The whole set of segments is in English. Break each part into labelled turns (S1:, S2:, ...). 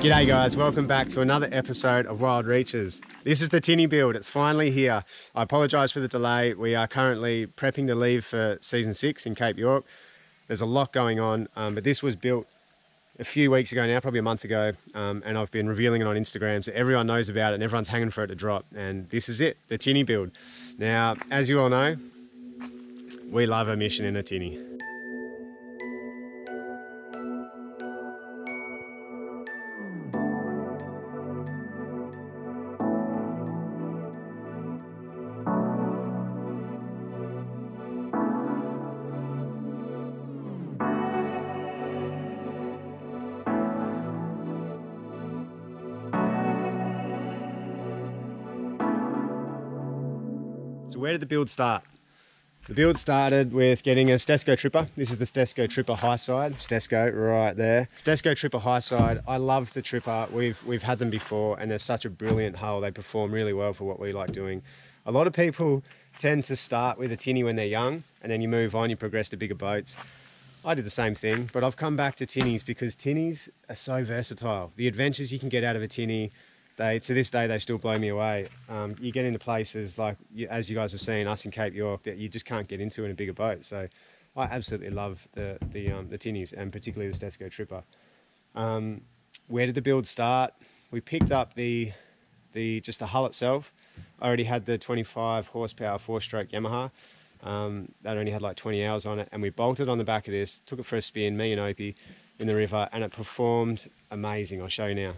S1: G'day guys, welcome back to another episode of Wild Reaches. This is the tinny build, it's finally here. I apologise for the delay. We are currently prepping to leave for season 6 in Cape York. There's a lot going on, but this was built a few weeks ago now, probably a month ago, and I've been revealing it on Instagram so everyone knows about it and everyone's hanging for it to drop. And this is it, the tinny build. Now, as you all know, we love a mission in a tinny. So where did the build start? The build started with getting a Stessco Tripper. This is the Stessco Tripper high side. Stessco right there. Stessco Tripper high side. I love the Tripper. We've had them before and they're such a brilliant hull. They perform really well for what we like doing. A lot of people tend to start with a tinny when they're young and then you move on, you progress to bigger boats. I did the same thing, but I've come back to tinnies because tinnies are so versatile. The adventures you can get out of a tinny, to this day, they still blow me away. You get into places like, as you guys have seen, us in Cape York, that you just can't get into in a bigger boat. So I absolutely love the tinnies, and particularly the Stessco Tripper. Where did the build start? We picked up just the hull itself. I already had the 25 horsepower 4-stroke Yamaha. That only had like 20 hours on it, and we bolted on the back of this, took it for a spin, me and Opie, in the river, and it performed amazing. I'll show you now.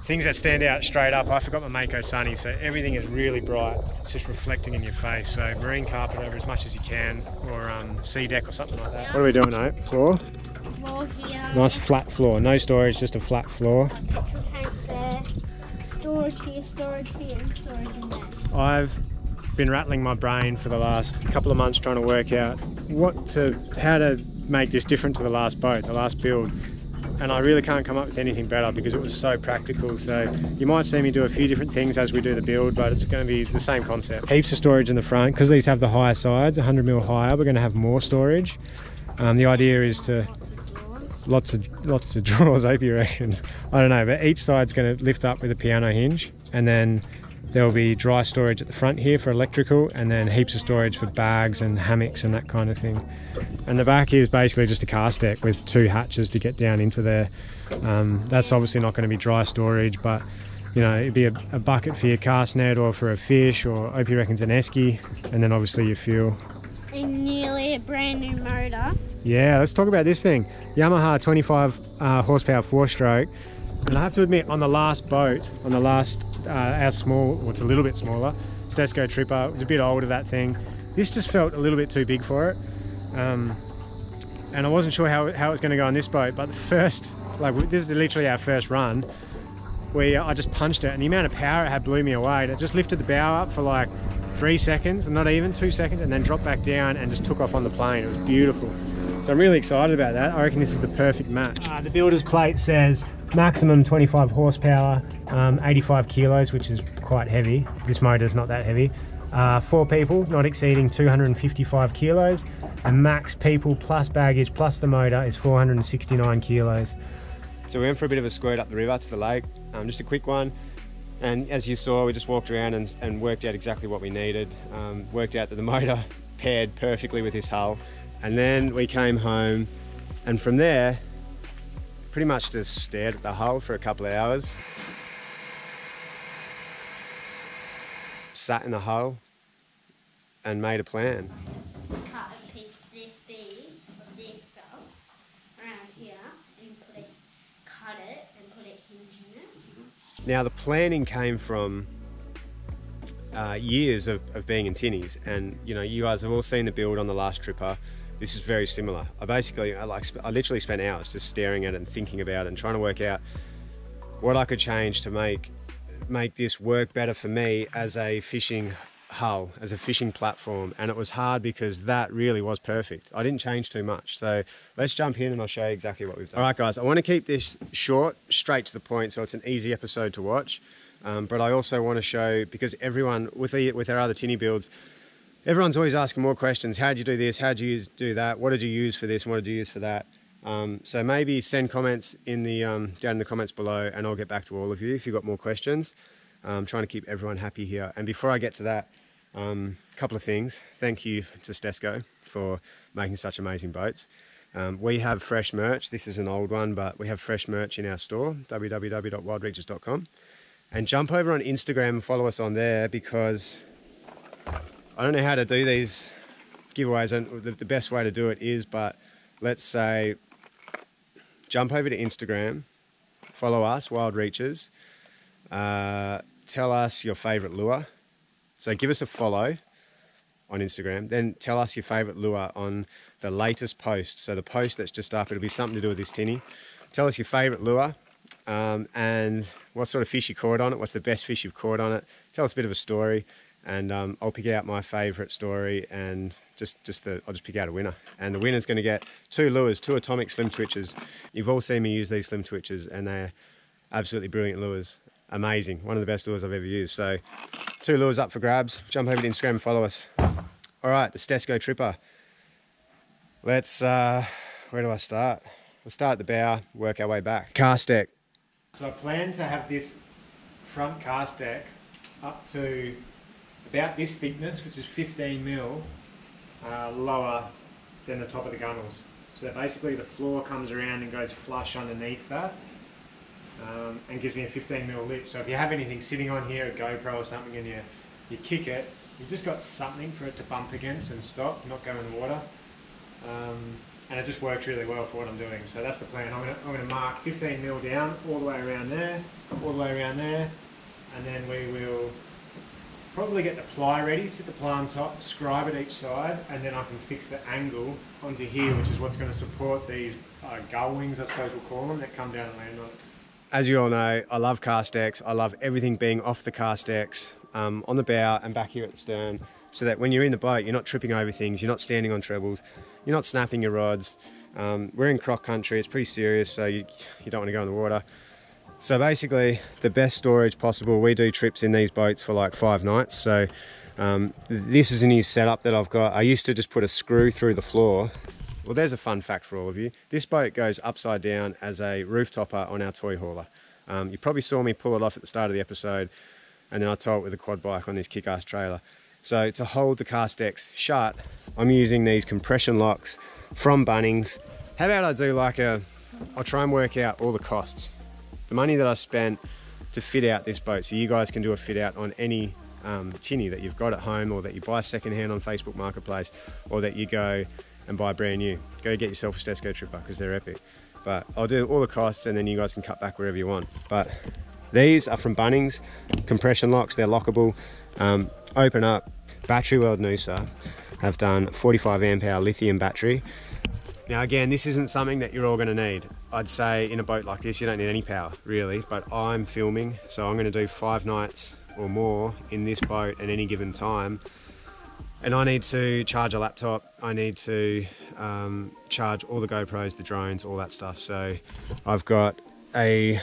S1: Things that stand out straight up, I forgot my Mako Sunny, so everything is really bright. It's just reflecting in your face. So marine carpet over as much as you can, or sea deck or something like that. What are we doing, Ope? Floor?
S2: Floor here.
S1: Nice flat floor. No storage, just a flat floor.
S2: Petrol tank there. Storage here, and storage in there.
S1: I've been rattling my brain for the last couple of months trying to work out how to make this different to the last boat, the last build. And I really can't come up with anything better because it was so practical. So you might see me do a few different things as we do the build, but it's going to be the same concept. Heaps of storage in the front. Because these have the higher sides, 100mm higher, we're going to have more storage. The idea is to lots of drawers, Opie reckons. I don't know, but each side's going to lift up with a piano hinge, and then there will be dry storage at the front here for electrical, and then heaps of storage for bags and hammocks and that kind of thing. And the back is basically just a cast deck with 2 hatches to get down into there. That's obviously not going to be dry storage, but you know, it'd be a bucket for your cast net or for a fish, or Opie reckons an esky, and then obviously your fuel.
S2: And nearly a brand new motor.
S1: Yeah, let's talk about this thing. Yamaha 25 horsepower 4-stroke. And I have to admit, on the last boat, on the last our small, well, it's a little bit smaller, Stessco Tripper, it was a bit older, that thing. This just felt a little bit too big for it. And I wasn't sure how it was going to go on this boat, but the first, this is literally our first run, I just punched it, and the amount of power it had blew me away. It just lifted the bow up for like 3 seconds, not even 2 seconds, and then dropped back down and just took off on the plane. It was beautiful. So I'm really excited about that. I reckon this is the perfect match. The builder's plate says maximum 25 horsepower, 85 kilos, which is quite heavy. This motor's not that heavy. 4 people, not exceeding 255 kilos. And max people plus baggage plus the motor is 469 kilos. So we went for a bit of a squirt up the river to the lake, just a quick one. And as you saw, we just walked around and worked out exactly what we needed. Worked out that the motor paired perfectly with this hull. And then we came home, and from there, pretty much just stared at the hull for a couple of hours. Sat in the hull and made a plan.
S2: Cut a piece this big of this stuff around here and cut it and put a hinge in it.
S1: Now the planning came from years of being in tinnies, and you know, you guys have all seen the build on the last Tripper. This is very similar. I literally spent hours just staring at it and thinking about it and trying to work out what I could change to make this work better for me as a fishing hull, as a fishing platform. And it was hard because that really was perfect. I didn't change too much. So let's jump in and I'll show you exactly what we've done. All right guys, I want to keep this short, straight to the point, so it's an easy episode to watch. But I also want to show, because everyone, with our other tinny builds, everyone's always asking more questions. How'd you do this? How'd you do that? What did you use for this? And what did you use for that? So maybe send comments in the down in the comments below, and I'll get back to all of you if you've got more questions. I'm trying to keep everyone happy here. And before I get to that, a couple of things. Thank you to Stessco for making such amazing boats. We have fresh merch. This is an old one, but we have fresh merch in our store, www.wildreaches.com. And jump over on Instagram and follow us on there, because I don't know how to do these giveaways, and the best way to do it is, but let's say jump over to Instagram, follow us, Wild Reaches, tell us your favorite lure. So give us a follow on Instagram, then tell us your favorite lure on the latest post. So the post that's just up, it'll be something to do with this tinny. Tell us your favorite lure and what sort of fish you caught on it, what's the best fish you've caught on it. Tell us a bit of a story, and I'll pick out my favorite story, and I'll just pick out a winner. And the winner's going to get 2 lures, 2 atomic slim twitchers. You've all seen me use these slim twitchers, and they're absolutely brilliant lures. Amazing, one of the best lures I've ever used. So 2 lures up for grabs. Jump over to Instagram and follow us. All right, the Stessco Tripper. Let's, where do I start? We'll start at the bow, work our way back. Cast deck. So I plan to have this front cast deck up to about this thickness, which is 15 mil, lower than the top of the gunnels. So that basically the floor comes around and goes flush underneath that, and gives me a 15 mil lip. So if you have anything sitting on here, a GoPro or something, and you kick it, you've just got something for it to bump against and stop, not go in the water. And it just works really well for what I'm doing. So that's the plan. I'm going to mark 15 mil down all the way around there, all the way around there, and then we will probably get the ply ready, sit the ply on top, scribe it each side, and then I can fix the angle onto here, which is what's going to support these gull wings, I suppose we'll call them, that come down and land on it. As you all know, I love cast decks. I love everything being off the cast decks, on the bow and back here at the stern, so that when you're in the boat, you're not tripping over things, you're not standing on trebles, you're not snapping your rods. We're in croc country, it's pretty serious, so you don't want to go in the water. So basically, the best storage possible, we do trips in these boats for like 5 nights. So this is a new setup that I've got. I used to just put a screw through the floor. Well, there's a fun fact for all of you. This boat goes upside down as a roof topper on our toy hauler. You probably saw me pull it off at the start of the episode, and then I tow it with a quad bike on this kick-ass trailer. So to hold the cast decks shut, I'm using these compression locks from Bunnings. How about I do like I'll try and work out all the costs. The money that I spent to fit out this boat, so you guys can do a fit out on any tinny that you've got at home, or that you buy secondhand on Facebook Marketplace, or that you go and buy brand new. Go get yourself a Stessco Tripper, because they're epic. But I'll do all the costs, and then you guys can cut back wherever you want. But these are from Bunnings, compression locks, they're lockable. Open up, battery weld Noosa, have done 45 amp hour lithium battery. Now again, this isn't something that you're all going to need. I'd say in a boat like this, you don't need any power really, but I'm filming, so I'm going to do 5 nights or more in this boat at any given time. And I need to charge a laptop, I need to charge all the GoPros, the drones, all that stuff. So I've got a,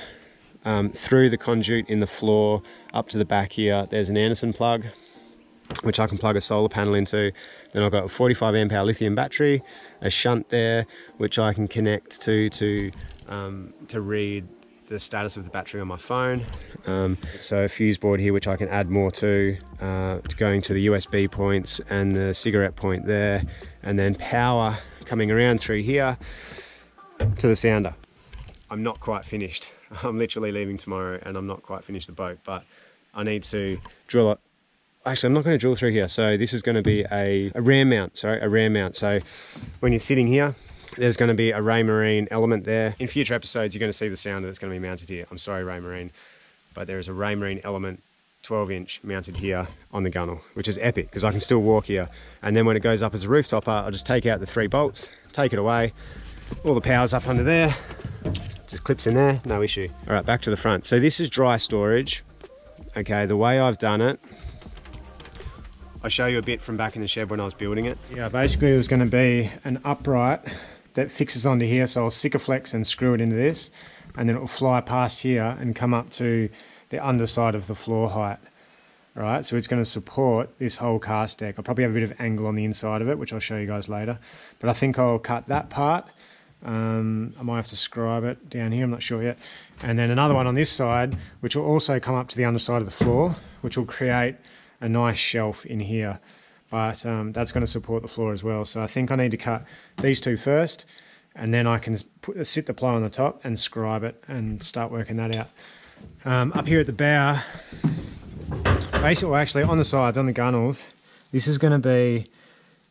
S1: through the conduit in the floor up to the back here, there's an Anderson plug, which I can plug a solar panel into. Then I've got a 45 amp hour lithium battery, a shunt there, which I can connect to read the status of the battery on my phone. So a fuse board here, which I can add more to, going to the USB points and the cigarette point there, and then power coming around through here to the sounder. I'm not quite finished. I'm literally leaving tomorrow, and I'm not quite finished the boat, but I need to drill it. Actually, I'm not going to drill through here. So this is going to be a ram mount, sorry, a ram mount. So when you're sitting here, there's going to be a Raymarine element there. In future episodes, you're going to see the sounder that's going to be mounted here. I'm sorry, Raymarine, but there is a Raymarine element 12-inch mounted here on the gunnel, which is epic because I can still walk here. And then when it goes up as a roof topper, I'll just take out the 3 bolts, take it away. All the power's up under there. Just clips in there, no issue. All right, back to the front. So this is dry storage. Okay, the way I've done it, I'll show you a bit from back in the shed when I was building it. Yeah, basically it was going to be an upright that fixes onto here, so I'll Sikaflex and screw it into this, and then it will fly past here and come up to the underside of the floor height. All right, so it's going to support this whole cast deck. I'll probably have a bit of angle on the inside of it, which I'll show you guys later, but I think I'll cut that part I might have to scribe it down here, I'm not sure yet. And then another one on this side, which will also come up to the underside of the floor, which will create a nice shelf in here. But that's going to support the floor as well. So I think I need to cut these two first, and then I can sit the ply on the top and scribe it and start working that out. Up here at the bow, basically, well, actually on the sides, on the gunnels, this is going to be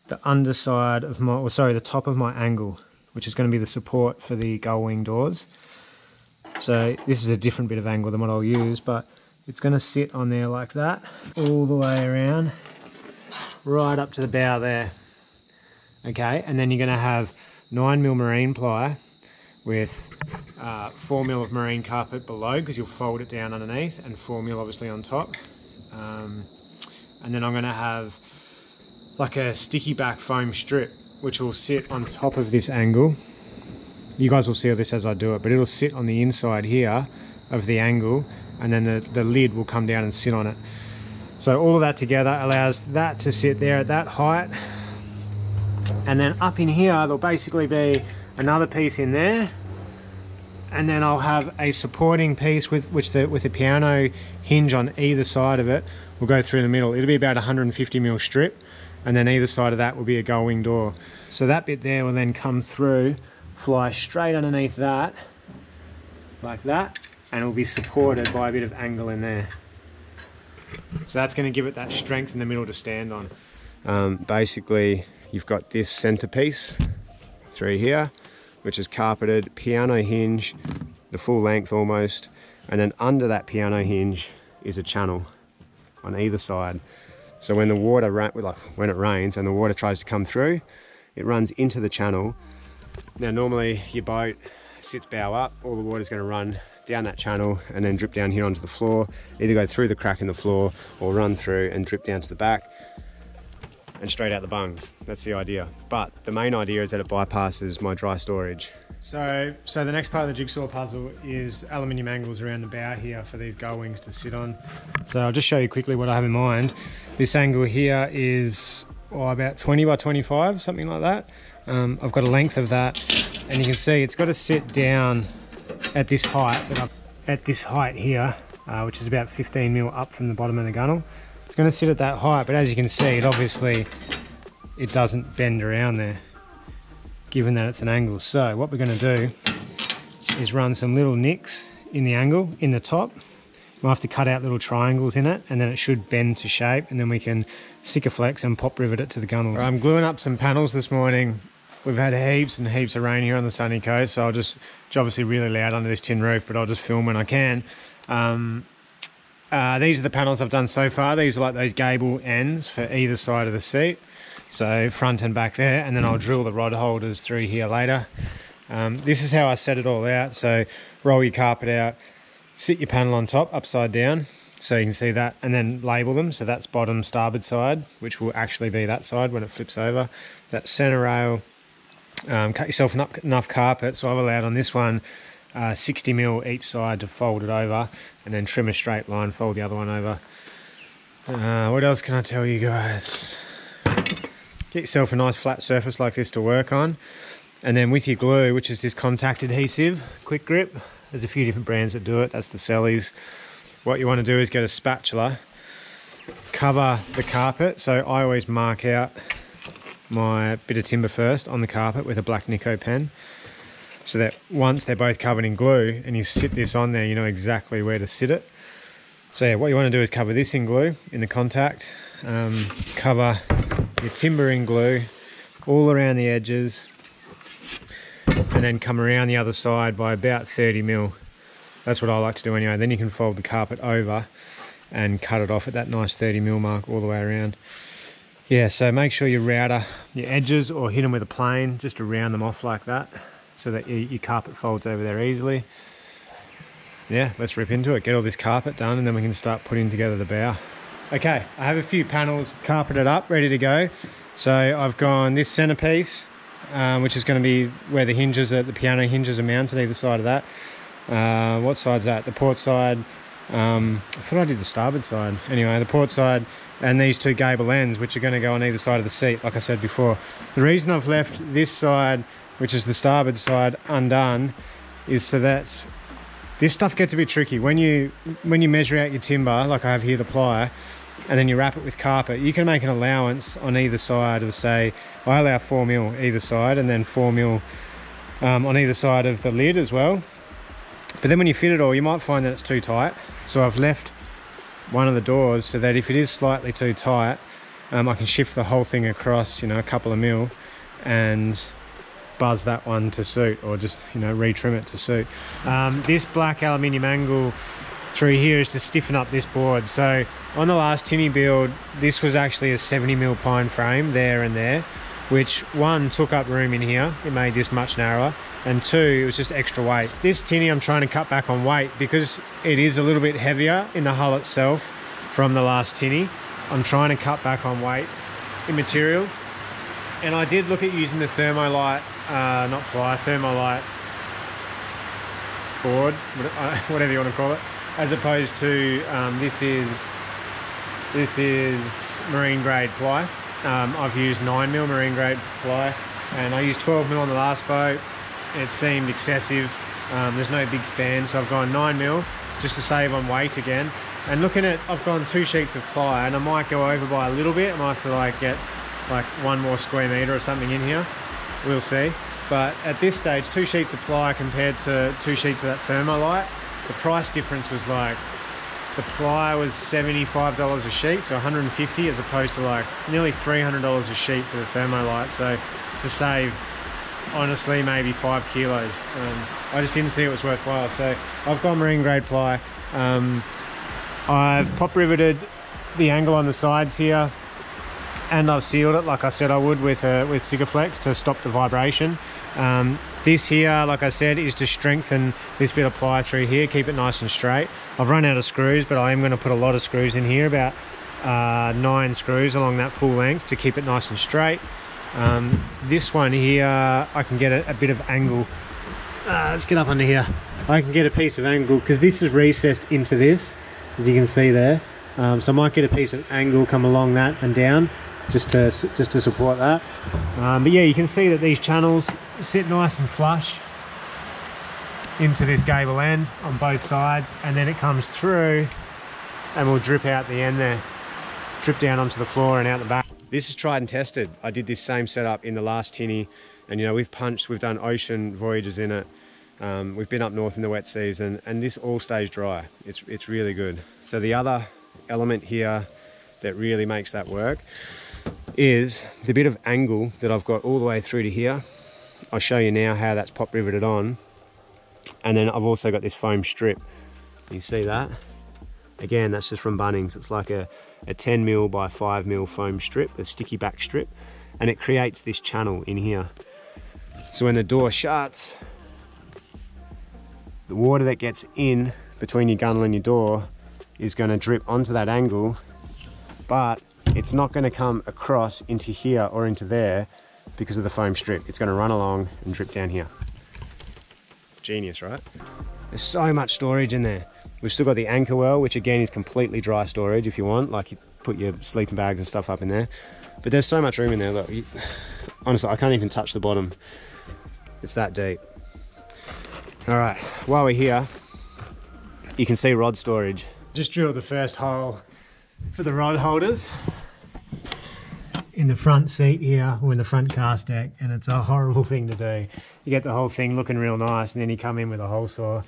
S1: the underside of my, or sorry, the top of my angle, which is going to be the support for the gull wing doors. So this is a different bit of angle than what I'll use, but it's going to sit on there like that, all the way around, right up to the bow there. Okay, and then you're going to have 9mm marine ply with 4mm of marine carpet below, because you'll fold it down underneath, and 4mm obviously on top. And then I'm going to have like a sticky back foam strip, which will sit on top of this angle. You guys will see this as I do it, but it'll sit on the inside here of the angle, and then the lid will come down and sit on it. So all of that together allows that to sit there at that height. And then up in here, there'll basically be another piece in there. And then I'll have a supporting piece with a piano hinge on either side of it. We'll go through the middle. It'll be about 150mm strip. And then either side of that will be a gull wing door. So that bit there will then come through, fly straight underneath that, like that, and it will be supported by a bit of angle in there. So that's going to give it that strength in the middle to stand on. Basically, you've got this centerpiece through here, which is carpeted, piano hinge, the full length almost, and then under that piano hinge is a channel on either side. So when the water, when it rains and the water tries to come through, it runs into the channel. Now normally your boat sits bow up, all the water's going to run down that channel and then drip down here onto the floor, either go through the crack in the floor or run through and drip down to the back and straight out the bungs. That's the idea. But the main idea is that it bypasses my dry storage. So the next part of the jigsaw puzzle is aluminium angles around the bow here for these gull wings to sit on. So I'll just show you quickly what I have in mind. This angle here is about 20 by 25, something like that. I've got a length of that, and you can see it's got to sit down at this height, here, which is about 15mm up from the bottom of the gunnel. It's going to sit at that height, but as you can see, it doesn't bend around there, given that it's an angle. So what we're going to do is run some little nicks in the angle, in the top. We'll have to cut out little triangles in it, and then it should bend to shape, and then we can sika flex and pop rivet it to the gunnels. I'm gluing up some panels this morning. We've had heaps and heaps of rain here on the sunny coast, so it's obviously really loud under this tin roof, but I'll just film when I can. These are the panels I've done so far. These are like those gable ends for either side of the seat. So front and back there, and then I'll drill the rod holders through here later. This is how I set it all out. So roll your carpet out, sit your panel on top upside down so you can see that, and then label them. So that's bottom starboard side, which will actually be that side when it flips over. That center rail, cut yourself enough carpet. So I've allowed on this one 60mm each side to fold it over, and then trim a straight line, fold the other one over. What else can I tell you guys? Get yourself a nice flat surface like this to work on, and then with your glue, which is this contact adhesive, quick grip. There's a few different brands that do it. That's the Sellies. What you want to do is get a spatula, cover the carpet. So I always mark out my bit of timber first on the carpet with a black Nico pen, so that once they're both covered in glue and you sit this on there, you know exactly where to sit it. So yeah, what you want to do is cover this in glue, in the contact, cover your timber in glue all around the edges, and then come around the other side by about 30mm. That's what I like to do anyway. Then you can fold the carpet over and cut it off at that nice 30mm mark all the way around. Yeah, so make sure you router your edges or hit them with a plane just to round them off like that, so that your carpet folds over there easily. Yeah, let's rip into it, get all this carpet done, and then we can start putting together the bow. Okay, I have a few panels carpeted up, ready to go. So I've gone this centerpiece, which is going to be where the hinges are, the piano hinges are mounted either side of that. What side's that? The port side. I thought I did the starboard side. Anyway, the port side, and these two gable ends, which are going to go on either side of the seat, like I said before. The reason I've left this side which is the starboard side, undone, is so that this stuff gets a bit tricky. When you measure out your timber, like I have here, the plier, and then you wrap it with carpet, you can make an allowance on either side of, say, I allow 4 mil either side, and then 4 mil on either side of the lid as well. But then when you fit it all, you might find that it's too tight. So I've left one of the doors so that if it is slightly too tight, I can shift the whole thing across, you know, a couple of mil and buzz that one to suit, or just, you know, retrim it to suit. This black aluminium angle through here is to stiffen up this board. So on the last tinny build, this was actually a 70 mil pine frame there and there, which one, took up room in here, it made this much narrower, and two, it was just extra weight. This tinny I'm trying to cut back on weight because it is a little bit heavier in the hull itself from the last tinny. I'm trying to cut back on weight in materials, and I did look at using the thermolite, not ply, thermolite board, whatever you want to call it, as opposed to this is marine grade ply. I've used 9 mil marine grade ply, and I used 12 mil on the last boat. It seemed excessive. There's no big span, so I've gone 9 mil just to save on weight again. And looking at, I've gone 2 sheets of ply, and I might go over by a little bit. I might have to like get like 1 more square metre or something in here. We'll see. But at this stage, 2 sheets of ply compared to 2 sheets of that thermolite, the price difference was like, the ply was $75 a sheet, so $150, as opposed to like nearly $300 a sheet for the thermolite. So to save, honestly, maybe 5 kilos. I just didn't see it was worthwhile. So I've gone marine grade ply. I've pop riveted the angle on the sides here, and I've sealed it like I said I would with Sikaflex to stop the vibration. This here, like I said, is to strengthen this bit of ply through here, keep it nice and straight. I've run out of screws, but I am going to put a lot of screws in here, about 9 screws along that full length to keep it nice and straight. This one here, I can get a bit of angle. Let's get up under here. I can get a piece of angle because this is recessed into this, as you can see there. So I might get a piece of angle, come along that and down, just to support that. But yeah, you can see that these channels sit nice and flush into this gable end on both sides, and then it comes through and will drip out the end there, drip down onto the floor and out the back. This is tried and tested. I did this same setup in the last tinny, and you know, we've done ocean voyages in it. We've been up north in the wet season, and this all stays dry. It's really good. So the other element here that really makes that work is the bit of angle that I've got all the way through to here. I'll show you now how that's pop riveted on. And then I've also got this foam strip. You see that? Again, that's just from Bunnings. It's like a 10 mil by 5 mil foam strip, a sticky back strip, and it creates this channel in here. So when the door shuts, the water that gets in between your gunnel and your door is going to drip onto that angle, but it's not going to come across into here or into there because of the foam strip. It's going to run along and drip down here. Genius, right? There's so much storage in there. We've still got the anchor well, which again is completely dry storage if you want, like you put your sleeping bags and stuff up in there. But there's so much room in there, look. Honestly, I can't even touch the bottom. It's that deep. All right, while we're here, you can see rod storage. Just drilled the first hole for the rod holders in the front seat here, or in the front cast deck, and it's a horrible thing to do. You get the whole thing looking real nice, and then you come in with a hole saw.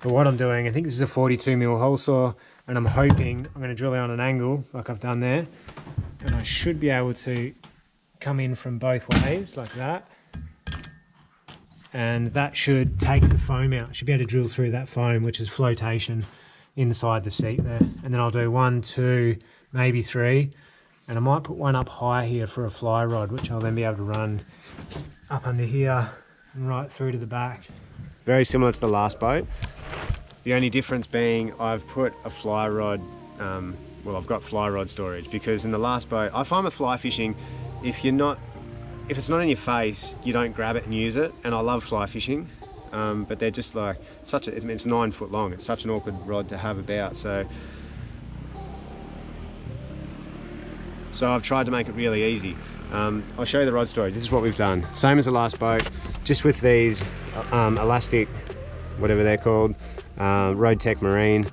S1: But what I'm doing, I think this is a 42 mil hole saw, and I'm hoping I'm going to drill it on an angle like I've done there, and I should be able to come in from both ways like that, and that should take the foam out. I should be able to drill through that foam, which is flotation inside the seat there. And then I'll do 1, 2, maybe 3, and I might put one up high here for a fly rod, which I'll then be able to run up under here and right through to the back. Very similar to the last boat. The only difference being I've put a fly rod, well, I've got fly rod storage, because in the last boat, I find with fly fishing, if it's not in your face, you don't grab it and use it. And I love fly fishing, but they're just like it's 9 foot long. It's such an awkward rod to have about. So I've tried to make it really easy. I'll show you the rod storage. This is what we've done. Same as the last boat. just with these elastic, whatever they're called, Road Tech Marine,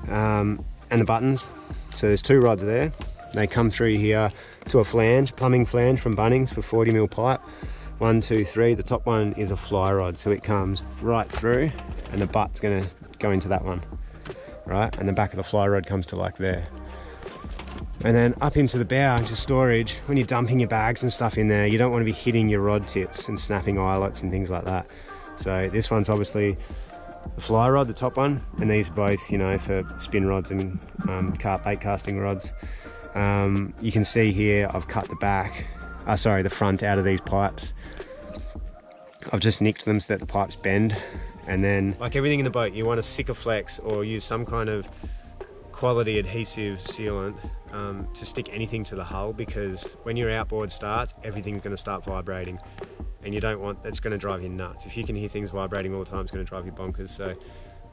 S1: and the buttons. So there's 2 rods there. They come through here to a flange, plumbing flange from Bunnings for 40mm pipe. 1, 2, 3. The top one is a fly rod, so it comes right through, and the butt's gonna go into that one, right? And the back of the fly rod comes to like there. And then up into the bow, into storage, when you're dumping your bags and stuff in there, you don't want to be hitting your rod tips and snapping eyelets and things like that. So this one's obviously the fly rod, the top one, and these are both, you know, for spin rods and carp bait casting rods. You can see here I've cut the back, the front out of these pipes. I've just nicked them so that the pipes bend. And then, like everything in the boat, you want to sika flex or use some kind of quality adhesive sealant to stick anything to the hull, because when your outboard starts, everything's going to start vibrating, and you don't want, that's going to drive you nuts. If you can hear things vibrating all the time, it's going to drive you bonkers. So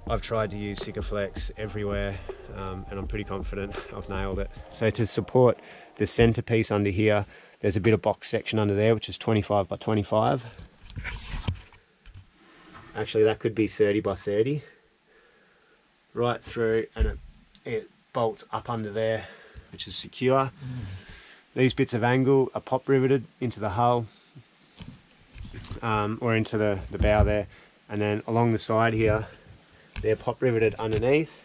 S1: I've tried to use sika flex everywhere, and I'm pretty confident I've nailed it. So to support the centerpiece under here, there's a bit of box section under there, which is 25 by 25. Actually, that could be 30 by 30. Right through, and it bolts up under there, which is secure. These bits of angle are pop riveted into the hull, or into the bow there, and then along the side here, they're pop riveted underneath.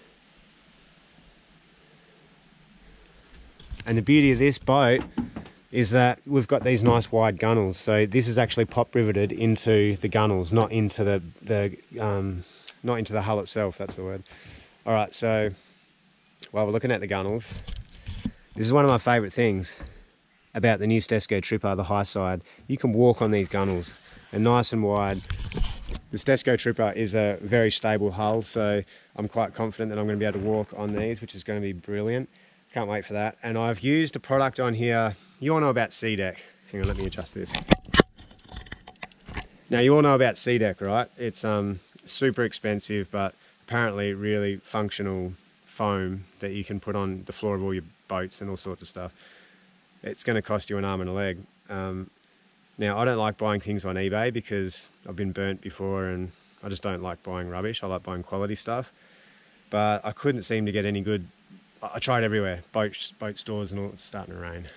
S1: And the beauty of this boat is that we've got these nice wide gunnels. So this is actually pop riveted into the gunnels, not into the hull itself. That's the word. All right, so while we're looking at the gunnels, this is one of my favourite things about the new Stessco Tripper, the high side. You can walk on these gunnels. They're nice and wide. The Stessco Tripper is a very stable hull, so I'm quite confident that I'm going to be able to walk on these, which is going to be brilliant. Can't wait for that. And I've used a product on here. You all know about Sea-Deck. Hang on, let me adjust this. Now, you all know about Sea-Deck, right? It's super expensive, but apparently really functional foam that you can put on the floor of all your boats and all sorts of stuff. It's going to cost you an arm and a leg. Now, I don't like buying things on eBay because I've been burnt before, and I just don't like buying rubbish. I like buying quality stuff. But I couldn't seem to get any good. I tried everywhere, boat stores and all. It's starting to rain.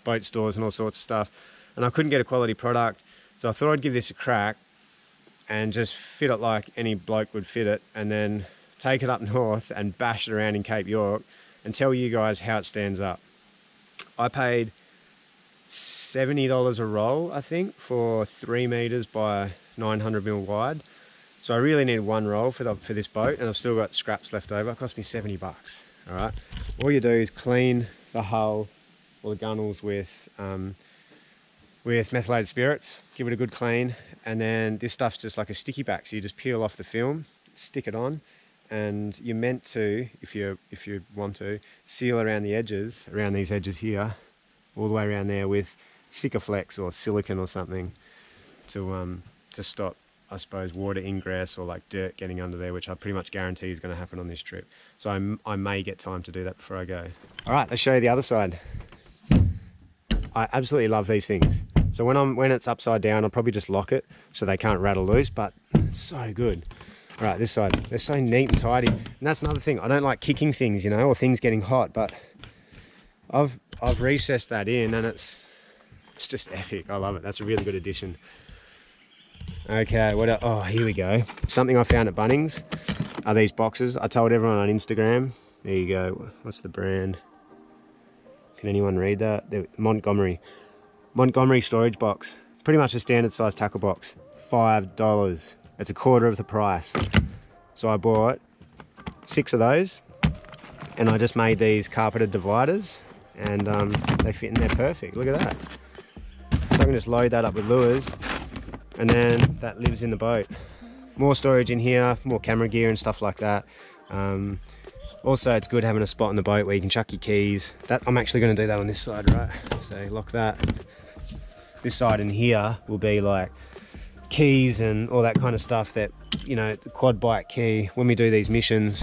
S1: Boat stores and all sorts of stuff, and I couldn't get a quality product. So I thought I'd give this a crack and just fit it like any bloke would fit it, and then take it up north and bash it around in Cape York and tell you guys how it stands up. I paid $70 a roll, I think, for 3 meters by 900mm wide. So I really need one roll for this boat, and I've still got scraps left over. It cost me 70 bucks. All right. All you do is clean the hull or the gunnels with methylated spirits. Give it a good clean, and then this stuff's just like a sticky back. So you just peel off the film, stick it on, and you're meant to, if you want to, seal around the edges, around these edges here, all the way around there with Sikaflex or silicone or something to stop, I suppose, water ingress or like dirt getting under there, which I pretty much guarantee is going to happen on this trip. So I may get time to do that before I go. All right, let's show you the other side. I absolutely love these things. So when it's upside down, I'll probably just lock it so they can't rattle loose, but it's so good. All right, this side, they're so neat and tidy. And that's another thing, I don't like kicking things, you know, or things getting hot, but I've recessed that in, and it's just epic. I love it. That's a really good addition. Okay, oh, here we go. Something I found at Bunnings are these boxes. I told everyone on Instagram. There you go. What's the brand? Can anyone read that? Montgomery storage box. Pretty much a standard size tackle box. $5. It's a quarter of the price. So I bought 6 of those, and I just made these carpeted dividers, and they fit in there perfect. Look at that. So I can just load that up with lures, and then that lives in the boat. More storage in here, more camera gear and stuff like that. Also, it's good having a spot in the boat where you can chuck your keys. I'm actually going to do that on this side, right? So lock that. This side in here will be like keys and all that kind of stuff that, you know, the quad bike key, when we do these missions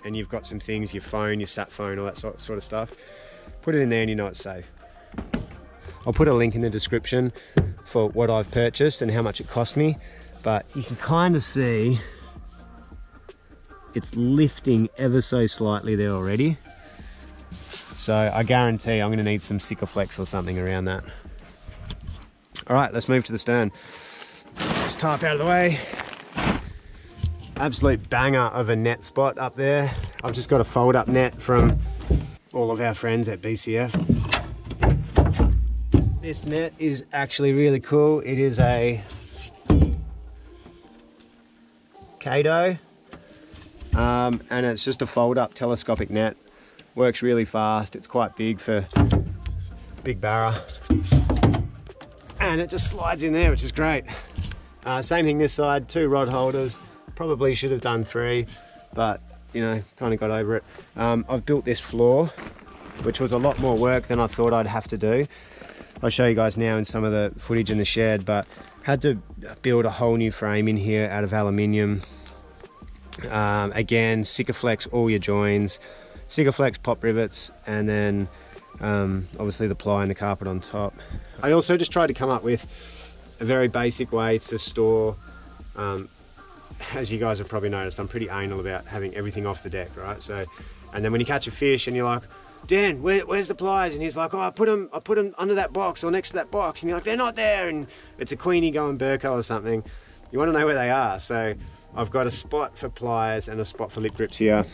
S1: and you've got some things, your phone, your sat phone, all that sort of stuff, put it in there and you know it's safe.
S3: I'll put a link in the description for what I've purchased and how much it cost me, but you can kind of see it's lifting ever so slightly there already. So I guarantee I'm going to need some Sikaflex or something around that. All right, let's move to the stern. This tarp out of the way. Absolute banger of a net spot up there. I've just got a fold up net from all of our friends at BCF. This net is actually really cool. It is a Kato, and it's just a fold up telescopic net. Works really fast. It's quite big for big barra. And it just slides in there, which is great. Same thing this side, 2 rod holders. Probably should have done 3, but you know, kind of got over it. I've built this floor, which was a lot more work than I thought I'd have to do. I'll show you guys now in some of the footage in the shed, but had to build a whole new frame in here out of aluminium. Again, Sikaflex all your joins, Sikaflex pop rivets, and then obviously the ply and the carpet on top. I also just tried to come up with a very basic way to store, as you guys have probably noticed, I'm pretty anal about having everything off the deck, right? So, and then when you catch a fish and you're like, Dan, where's the pliers? And he's like, oh, I put them under that box or next to that box. And you're like, they're not there. And it's a Queenie going Burko or something. You want to know where they are. So I've got a spot for pliers and a spot for lip grips here.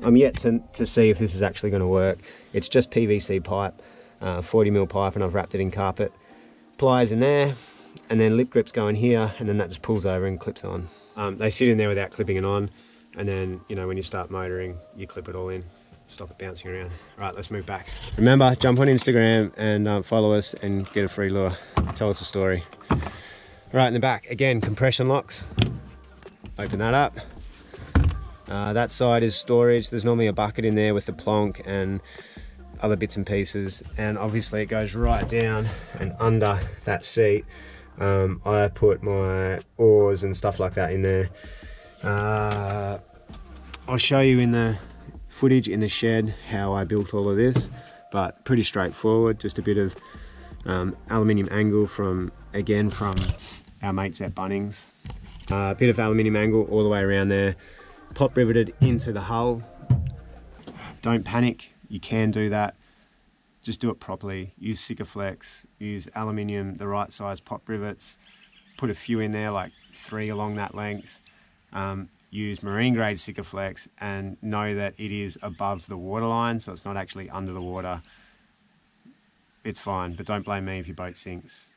S3: I'm yet to see if this is actually going to work. It's just PVC pipe, 40mm pipe, and I've wrapped it in carpet. Pliers in there, and then lip grips go in here, and then that just pulls over and clips on. They sit in there without clipping it on, and then, you know, when you start motoring, you clip it all in. Stop it bouncing around. Right, let's move back. Remember, jump on Instagram and follow us and get a free lure. Tell us a story. Right in the back, again, compression locks. Open that up. That side is storage. There's normally a bucket in there with the plonk and other bits and pieces. And obviously it goes right down and under that seat. I put my oars and stuff like that in there. I'll show you in the footage in the shed how I built all of this, but pretty straightforward. Just a bit of aluminium angle from our mates at Bunnings. A bit of aluminium angle all the way around there, pop riveted into the hull. Don't panic, you can do that. Just do it properly. Use Sikaflex, use aluminium, the right size pop rivets. Put a few in there, like 3 along that length. Use marine grade Sikaflex and know that it is above the waterline, so it's not actually under the water. It's fine, but don't blame me if your boat sinks.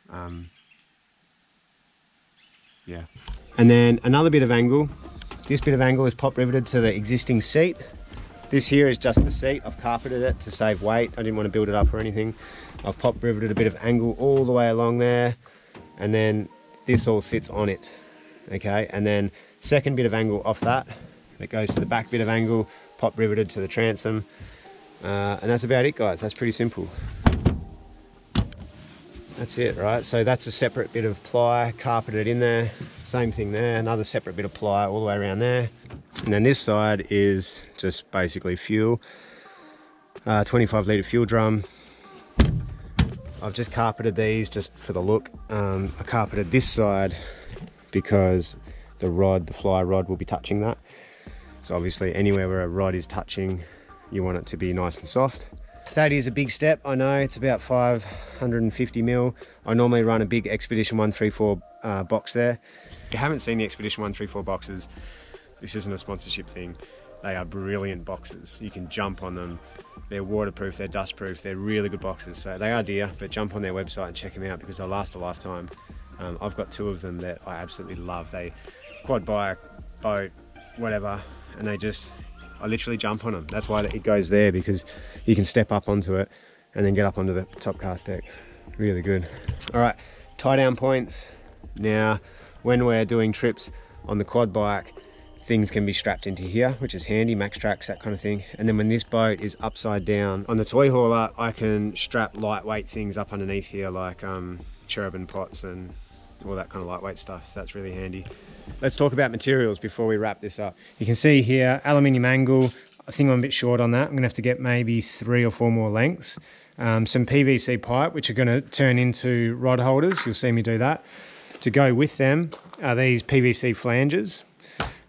S3: Yeah. And then another bit of angle. This bit of angle is pop riveted to the existing seat. This here is just the seat. I've carpeted it to save weight. I didn't want to build it up or anything. I've pop riveted a bit of angle all the way along there, and then this all sits on it. Okay, and then second bit of angle off that goes to the back bit of angle, pop riveted to the transom, and that's about it, guys. That's pretty simple. That's it, right? So that's a separate bit of ply carpeted in there. Same thing there, another separate bit of ply all the way around there. And then this side is just basically fuel, 25 litre fuel drum. I've just carpeted these just for the look. I carpeted this side because the fly rod will be touching that. So obviously anywhere where a rod is touching, you want it to be nice and soft. That is a big step, I know. It's about 550mm. I normally run a big Expedition 134 box there. If you haven't seen the Expedition 134 boxes, this isn't a sponsorship thing. They are brilliant boxes. You can jump on them. They're waterproof, they're dustproof, they're really good boxes. So they are dear, but jump on their website and check them out because they'll last a lifetime. I've got 2 of them that I absolutely love. They quad bike, boat, whatever, and I literally jump on them. That's why it goes there, because you can step up onto it and then get up onto the top cast deck. Really good. All right, tie down points. Now, when we're doing trips on the quad bike, things can be strapped into here, which is handy, max tracks, that kind of thing. And then when this boat is upside down on the toy hauler, I can strap lightweight things up underneath here, like cherubim pots and all that kind of lightweight stuff. So that's really handy. Let's talk about materials before we wrap this up. You can see here, aluminium angle. I think I'm a bit short on that. I'm gonna have to get maybe 3 or 4 more lengths.
S1: some PVC pipe, which are going to turn into rod holders. You'll see me do that. To go with them are these PVC flanges.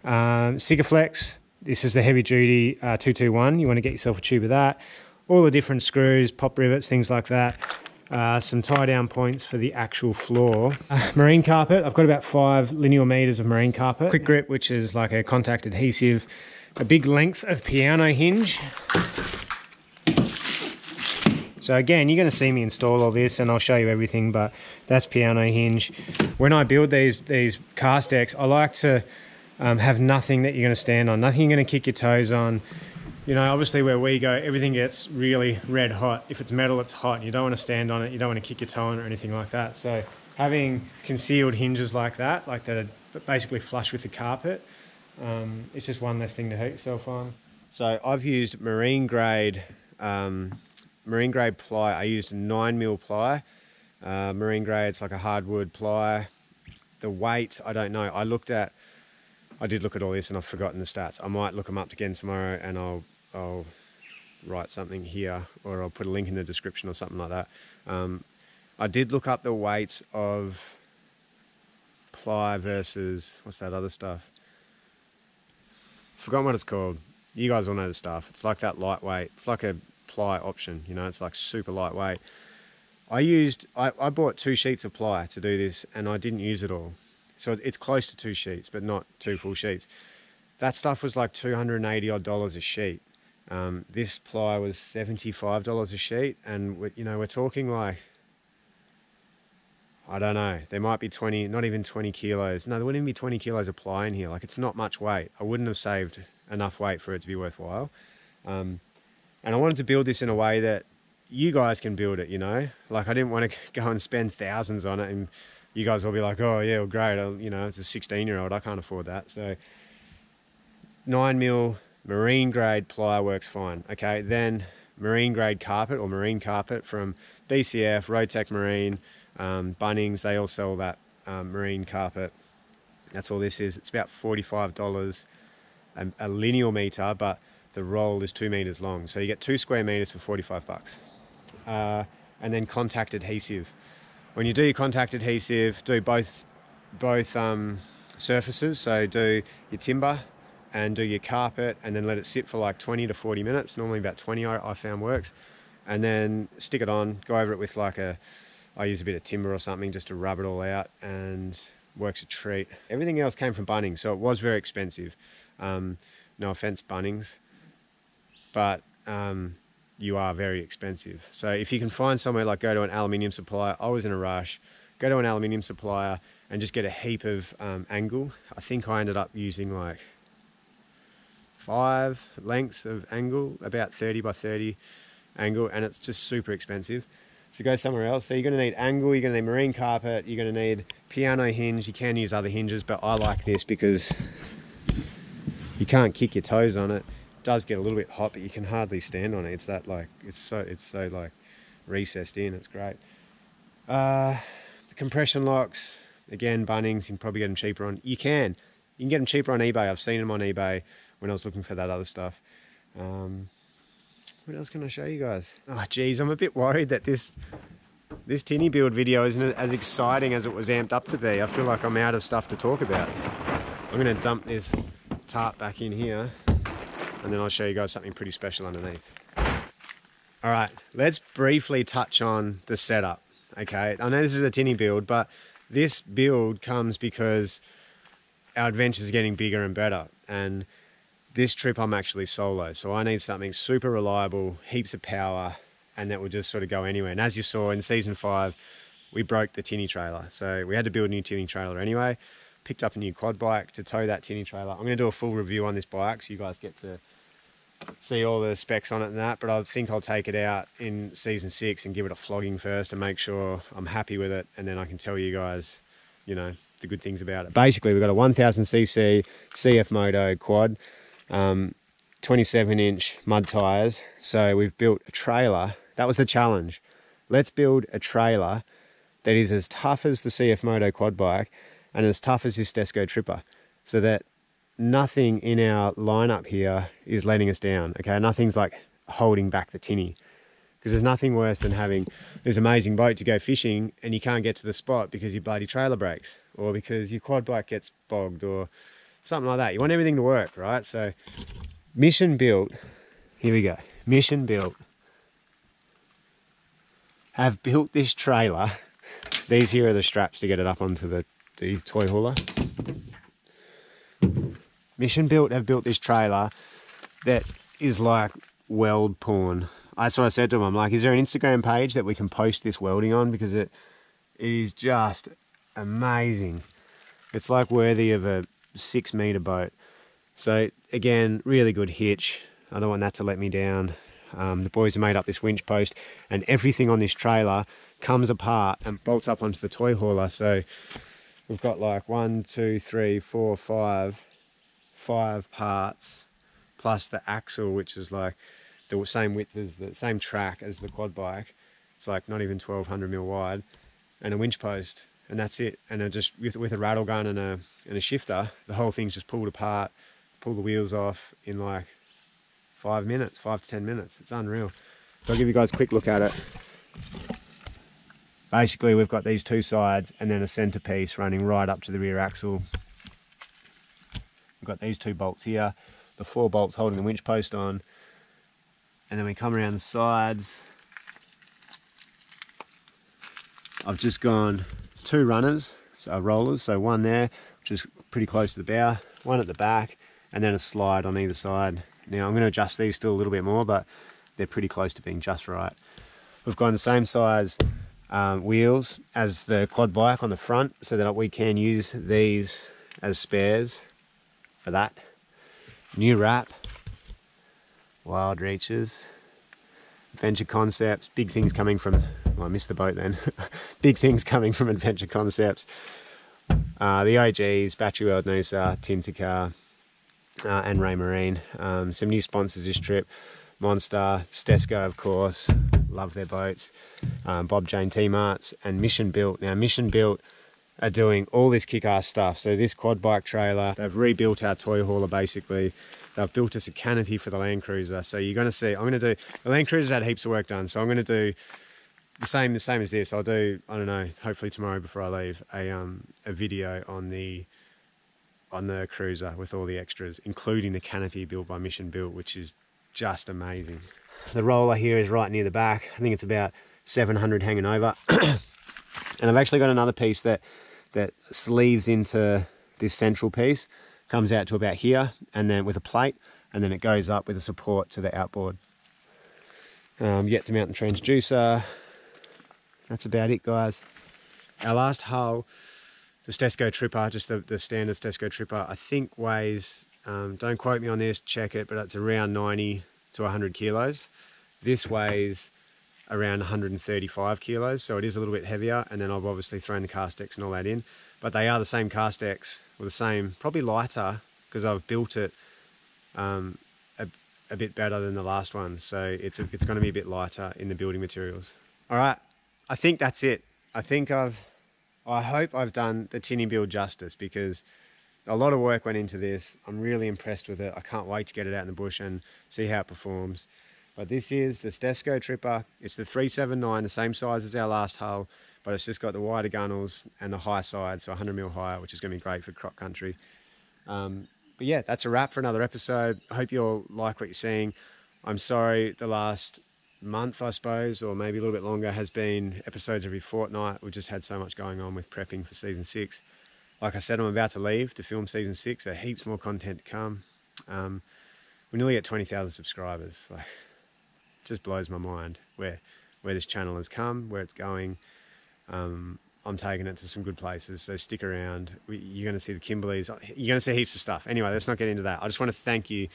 S1: Sika Flex, this is the heavy duty 221. You want to get yourself a tube of that. All the different screws, pop rivets, things like that. Some tie down points for the actual floor. Marine carpet, I've got about 5 linear meters of marine carpet. Quick grip, which is like a contact adhesive. A big length of piano hinge. So again, you're going to see me install all this and I'll show you everything, but that's piano hinge. When I build these cast decks, I like to have nothing that you're going to stand on, nothing you're going to kick your toes on. You know, obviously where we go, everything gets really red hot. If it's metal, it's hot. You don't want to stand on it. You don't want to kick your toe on it or anything like that. So having concealed hinges like that are basically flush with the carpet, it's just one less thing to hurt yourself on.
S3: So I've used marine grade ply. I used a 9mm ply. Marine grade, it's like a hardwood ply. The weight, I don't know. I did look at all this and I've forgotten the stats. I might look them up again tomorrow and I'll write something here, or I'll put a link in the description or something like that. I did look up the weights of ply versus, what's that other stuff? Forgotten what it's called. You guys all know the stuff. It's like that lightweight. It's like a ply option, you know, it's like super lightweight. I bought 2 sheets of ply to do this and I didn't use it all. So it's close to 2 sheets, but not 2 full sheets. That stuff was like $280 odd a sheet. This ply was $75 a sheet, and we're talking like, I don't know, there might be 20, not even 20 kilos. No, there wouldn't even be 20 kilos of ply in here. Like, it's not much weight. I wouldn't have saved enough weight for it to be worthwhile. And I wanted to build this in a way that you guys can build it, you know? Like, I didn't want to go and spend thousands on it and you guys will be like, oh yeah, well, great, it's a 16-year-old, I can't afford that. So 9mm marine grade ply works fine. Okay, then marine grade carpet or marine carpet from BCF, Rotec Marine, Bunnings, they all sell that marine carpet. That's all this is. It's about $45 a linear meter, but the roll is 2 meters long. So you get 2 square meters for 45 bucks. And then contact adhesive. When you do your contact adhesive, do both surfaces. So do your timber and do your carpet, and then let it sit for like 20 to 40 minutes. Normally about 20 I found works. And then stick it on, go over it with like I use a bit of timber or something just to rub it all out, and works a treat. Everything else came from Bunnings, so it was very expensive. No offense, Bunnings, but you are very expensive. So if you can find somewhere, like go to an aluminium supplier. I was in a rush. Go to an aluminium supplier and just get a heap of angle. I think I ended up using like 5 lengths of angle, about 30 by 30 angle, and it's just super expensive. So go somewhere else. So you're going to need angle, you're going to need marine carpet, you're going to need piano hinge. You can use other hinges, but I like this because you can't kick your toes on it. It does get a little bit hot, but you can hardly stand on it. It's that like, it's so like recessed in. It's great. The compression locks, again, Bunnings, you can probably get them cheaper on. You can get them cheaper on eBay. I've seen them on eBay when I was looking for that other stuff. What else can I show you guys? Oh geez, I'm a bit worried that this tinny build video isn't as exciting as it was amped up to be. I feel like I'm out of stuff to talk about. I'm gonna dump this tarp back in here and then I'll show you guys something pretty special underneath. All right, let's briefly touch on the setup, okay? I know this is a tinny build, but this build comes because our adventure is getting bigger and better, and this trip I'm actually solo, so I need something super reliable, heaps of power, and that will just sort of go anywhere. And as you saw in season 5, we broke the tinny trailer, so we had to build a new tinny trailer anyway. Picked up a new quad bike to tow that tinny trailer. I'm going to do a full review on this bike so you guys get to see all the specs on it and that, but I think I'll take it out in season 6 and give it a flogging first and make sure I'm happy with it, and then I can tell you guys, you know, the good things about it. Basically, we've got a 1000cc CF Moto quad, 27-inch mud tyres. So we've built a trailer. That was the challenge. Let's build a trailer that is as tough as the CF Moto quad bike and as tough as this Stessco Tripper, so that nothing in our lineup here is letting us down. Okay, nothing's like holding back the tinny. Because there's nothing worse than having this amazing boat to go fishing and you can't get to the spot because your bloody trailer breaks, or because your quad bike gets bogged, or something like that. You want everything to work, right? So Mission Built, here we go. Mission Built have built this trailer. These here are the straps to get it up onto the toy hauler. Mission Built have built this trailer that is like weld porn. That's what I said to them. I'm like, is there an Instagram page that we can post this welding on? Because it is just amazing. It's like worthy of a 6-meter boat. So again, really good hitch. I don't want that to let me down. The boys have made up this winch post, and everything on this trailer comes apart and bolts up onto the toy hauler. So we've got like 1, 2, 3, 4, 5 parts, plus the axle, which is like the same width as the same track as the quad bike. It's like not even 1200mm wide, and a winch post, and that's it. And just with a rattle gun and a shifter, the whole thing's just pulled apart, pull the wheels off in like 5 minutes, 5 to 10 minutes. It's unreal. So I'll give you guys a quick look at it. Basically, we've got these two sides and then a centerpiece running right up to the rear axle. We've got these 2 bolts here, the 4 bolts holding the winch post on, and then we come around the sides. I've just gone 2 runners, so rollers, so one there, which is pretty close to the bow, one at the back, and then a slide on either side. Now I'm going to adjust these still a little bit more, but they're pretty close to being just right. We've gone the same size wheels as the quad bike on the front, so that we can use these as spares for that. New wrap, Wild Reaches, Adventure Concepts, big things coming from, well, I missed the boat then. Big things coming from Adventure Concepts. The OGs, Battery World Noosa, Tintica, and Ray Marine. Some new sponsors this trip: Monster, Stessco, of course, love their boats, Bob Jane T-Marts, and Mission Built. Now Mission Built are doing all this kick-ass stuff. So this quad bike trailer, they've rebuilt our toy hauler basically. They've built us a canopy for the Land Cruiser. So you're going to see, I'm going to do, the Land Cruiser's had heaps of work done, so I'm going to do the same as this. I'll do, I don't know, hopefully tomorrow before I leave, a video on the cruiser with all the extras, including the canopy built by Mission Built, which is just amazing. The roller here is right near the back. I think it's about 700 hanging over. And I've actually got another piece that sleeves into this central piece, comes out to about here, and then with a plate, and then it goes up with a support to the outboard. Yet to mount the transducer. That's about it, guys. Our last hull, the Stessco Tripper, just the standard Stessco Tripper, I think weighs, don't quote me on this, check it, but it's around 90 to 100 kilos. This weighs around 135 kilos, so it is a little bit heavier, and then I've obviously thrown the cast decks and all that in, but they are the same cast decks, or the same, probably lighter, because I've built it a bit better than the last one, so it's going to be a bit lighter in the building materials. All right, I think that's it. I hope I've done the Tinny Build justice, because a lot of work went into this. I'm really impressed with it. I can't wait to get it out in the bush and see how it performs. But this is the Stessco Tripper. It's the 379, the same size as our last hull, but it's just got the wider gunnels and the high side, so 100mm higher, which is going to be great for croc country. But yeah, that's a wrap for another episode. I hope you all like what you're seeing. I'm sorry the last month, I suppose, or maybe a little bit longer, has been episodes every fortnight. We've just had so much going on with prepping for season 6. Like I said, I'm about to leave to film season 6, so heaps more content to come. We nearly at 20,000 subscribers. Like, it just blows my mind where this channel has come, where it's going. I'm taking it to some good places, so stick around. You're going to see the Kimberleys. You're going to see heaps of stuff. Anyway, let's not get into that. I just want to thank you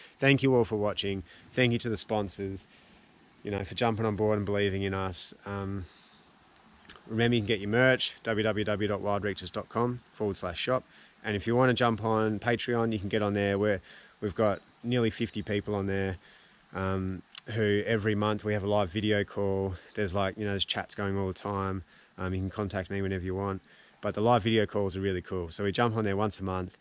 S3: all for watching. Thank you to the sponsors, you know, for jumping on board and believing in us. Remember, you can get your merch, www.wildreaches.com/shop. And if you want to jump on Patreon, you can get on there. We've got nearly 50 people on there who every month we have a live video call. There's there's chats going all the time. You can contact me whenever you want. But the live video calls are really cool. So we jump on there once a month.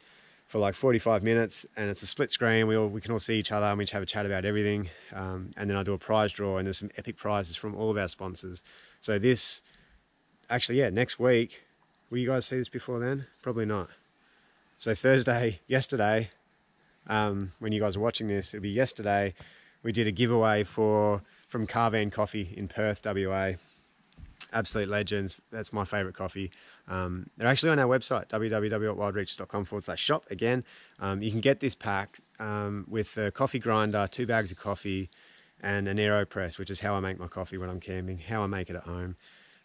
S3: for like 45 minutes, and it's a split screen. We can all see each other and we just have a chat about everything. And then I do a prize draw, and there's some epic prizes from all of our sponsors. So this, actually, yeah, next week, will you guys see this before then? Probably not. So yesterday, when you guys are watching this, it'll be yesterday, we did a giveaway from Carvan Coffee in Perth, WA. Absolute legends. That's my favourite coffee. They're actually on our website, www.wildreaches.com/shop. Again, you can get this pack with a coffee grinder, 2 bags of coffee, and an AeroPress, which is how I make my coffee when I'm camping, how I make it at home.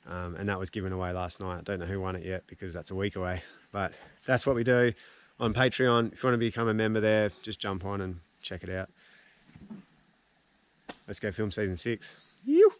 S3: And that was given away last night. I don't know who won it yet because that's a week away. But that's what we do on Patreon. If you want to become a member there, just jump on and check it out. Let's go film season 6. You.